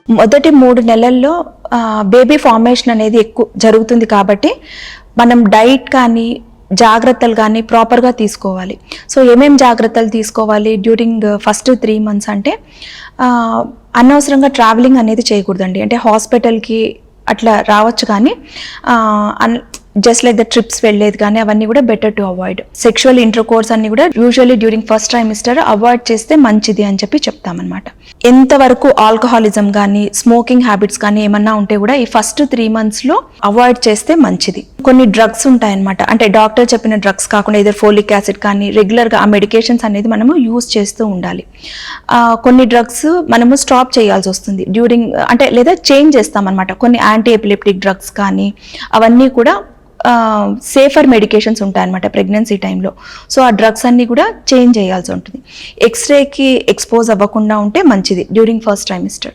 మొదటి 3 నెలల్లో baby formation అనేది ఎక్కువ జరుగుతుంది కాబట్టి మనం డైట్ కానీ జాగ్రత్తలు కానీ ప్రాపర్గా తీసుకోవాలి. సో ఏమేం జాగ్రత్తలు తీసుకోవాలి డ్యూరింగ్ ఫస్ట్ 3 months అంటే అనవసరంగా ట్రావెలింగ్ అనేది చేయకూడదండి. అంటే హాస్పిటల్కి అట్లా రావచ్చు కానీ జస్ట్ లైక్ ద ట్రిప్స్ వెళ్ళేది కానీ అవన్నీ కూడా better to avoid. Sexual intercourse అన్ని కూడా usually during first trimester avoid చేస్తే మంచిది అని చెప్పి చెప్తామన్నమాట. ఎంతవరకు ఆల్కహాలిజం కానీ స్మోకింగ్ హ్యాబిట్స్ కానీ ఏమన్నా ఉంటే కూడా ఈ ఫస్ట్ 3 monthsలో అవాయిడ్ చేస్తే మంచిది. కొన్ని డ్రగ్స్ ఉంటాయన్నమాట, అంటే డాక్టర్ చెప్పిన డ్రగ్స్ కాకుండా ఏదో ఫోలిక్ యాసిడ్ కానీ రెగ్యులర్గా ఆ మెడికేషన్స్ అనేది మనము యూజ్ చేస్తూ ఉండాలి. కొన్ని డ్రగ్స్ మనము స్టాప్ చేయాల్సి వస్తుంది డ్యూరింగ్, అంటే లేదా చేంజ్ చేస్తామన్నమాట. కొన్ని యాంటీ ఎపిలెప్టిక్ డ్రగ్స్ కానీ అవన్నీ కూడా సేఫర్ మెడికేషన్స్ ఉంటాయన్నమాట ప్రెగ్నెన్సీ టైంలో. సో ఆ డ్రగ్స్ అన్నీ కూడా చేంజ్ చేయాల్సి ఉంటుంది. ఎక్స్రేకి ఎక్స్పోజ్ అవ్వకుండా ఉంటే మంచిది డ్యూరింగ్ ఫస్ట్ ట్రైమిస్టర్.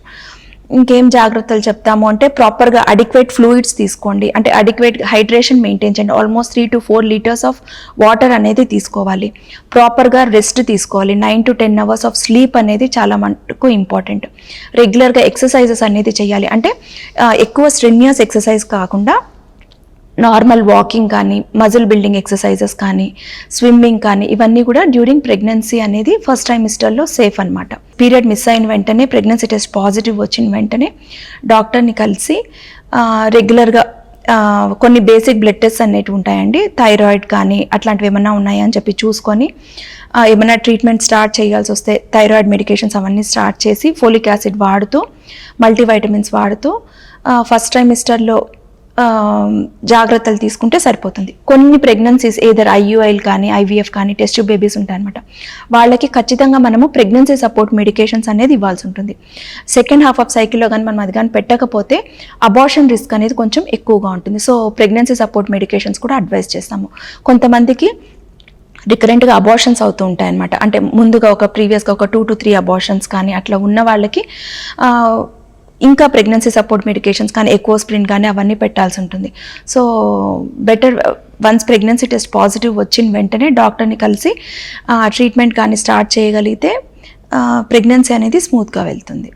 ఇంకేం జాగ్రత్తలు చెప్తాము అంటే ప్రాపర్గా అడిక్వేట్ ఫ్లూయిడ్స్ తీసుకోండి, అంటే అడిక్వేట్ హైడ్రేషన్ మెయింటైన్ చేయండి. Almost 3 to 4 liters of water అనేది తీసుకోవాలి. ప్రాపర్గా రెస్ట్ తీసుకోవాలి. 9 to 10 hours ఆఫ్ స్లీప్ అనేది చాలా మటుకు ఇంపార్టెంట్. రెగ్యులర్గా ఎక్సర్సైజెస్ అనేది చేయాలి, అంటే ఎక్కువ స్ట్రెన్యూస్ ఎక్సర్సైజ్ కాకుండా నార్మల్ వాకింగ్ కానీ మజిల్ బిల్డింగ్ ఎక్సర్సైజెస్ కానీ స్విమ్మింగ్ కానీ ఇవన్నీ కూడా డ్యూరింగ్ ప్రెగ్నెన్సీ అనేది ఫస్ట్ ట్రైమిస్టర్లో సేఫ్ అనమాట. పీరియడ్ మిస్ అయిన వెంటనే ప్రెగ్నెన్సీ టెస్ట్ పాజిటివ్ వచ్చిన వెంటనే డాక్టర్ని కలిసి రెగ్యులర్గా కొన్ని బేసిక్ బ్లడ్ టెస్ట్ అనేవి ఉంటాయండి. థైరాయిడ్ కానీ అట్లాంటివి ఏమన్నా ఉన్నాయా అని చెప్పి చూసుకొని ఏమైనా ట్రీట్మెంట్ స్టార్ట్ చేయాల్సి వస్తే థైరాయిడ్ మెడికేషన్స్ అవన్నీ స్టార్ట్ చేసి ఫోలిక్ యాసిడ్ వాడుతూ మల్టీవైటమిన్స్ వాడుతూ ఫస్ట్ ట్రైమిస్టర్లో జాగ్రత్తలు తీసుకుంటే సరిపోతుంది. కొన్ని ప్రెగ్నెన్సీస్ ఏదర్ IUI కానీ IVF కానీ టెస్ట్ ట్యూబ్ బేబీస్ ఉంటాయన్నమాట, వాళ్ళకి ఖచ్చితంగా మనము ప్రెగ్నెన్సీ సపోర్ట్ మెడికేషన్స్ అనేది ఇవ్వాల్సి ఉంటుంది. సెకండ్ హాఫ్ ఆఫ్ సైకిల్లో కానీ మనం అది కానీ పెట్టకపోతే అబార్షన్ రిస్క్ అనేది కొంచెం ఎక్కువగా ఉంటుంది. సో ప్రెగ్నెన్సీ సపోర్ట్ మెడికేషన్స్ కూడా అడ్వైస్ చేస్తాము. కొంతమందికి రికరెంట్గా అబార్షన్స్ అవుతూ ఉంటాయి అన్నమాట, అంటే ముందుగా ప్రీవియస్గా ఒక 2 to 3 అబార్షన్స్ కానీ అట్లా ఉన్న వాళ్ళకి ఇంకా ప్రెగ్నెన్సీ సపోర్ట్ మెడికేషన్స్ కానీ ఎకోస్ప్రిన్ కానీ అవన్నీ పెట్టాల్సి ఉంటుంది. So better once pregnancy test positive వచ్చిన వెంటనే డాక్టర్ని కలిసి ట్రీట్మెంట్ కానీ స్టార్ట్ చేయగలిగితే ప్రెగ్నెన్సీ అనేది స్మూత్గా వెళ్తుంది.